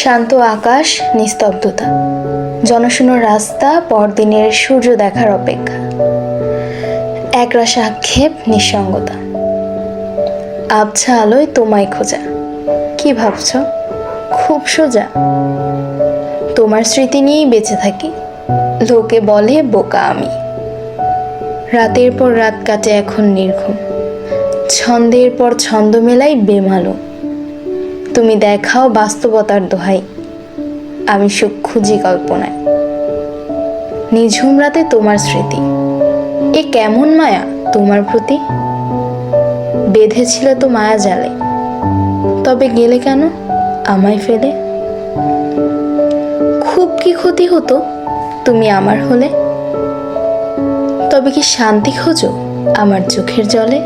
শান্ত আকাশ, নিস্তব্ধতা, জনশূন্য রাস্তা, পরদিনের সূর্য দেখার অপেক্ষা, একরাশ আক্ষেপ, নিঃসঙ্গতা, আবছা আলোয় তোমায় খোঁজা। কি ভাবছ? খুব সোজা। তোমার স্মৃতি নিয়েই বেঁচে থাকি, লোকে বলে বোকা আমি। রাতের পর রাত কাটে এখন নির্ঘুম, ছন্দের পর ছন্দ মেলাই বেমালুম। তুমি দেখাও বাস্তবতার দোহাই, আমি সুখ খুঁজি কল্পনায়। নিঝুম রাতে তোমার স্মৃতি, এ কেমন মায়া তোমার প্রতি। বেঁধেছিল তো মায়া জালে, তবে গেলে কেন আমায় ফেলে। খুব কি ক্ষতি হতো তুমি আমার হলে, তবে কি শান্তি খোঁজো আমার চোখের জলে।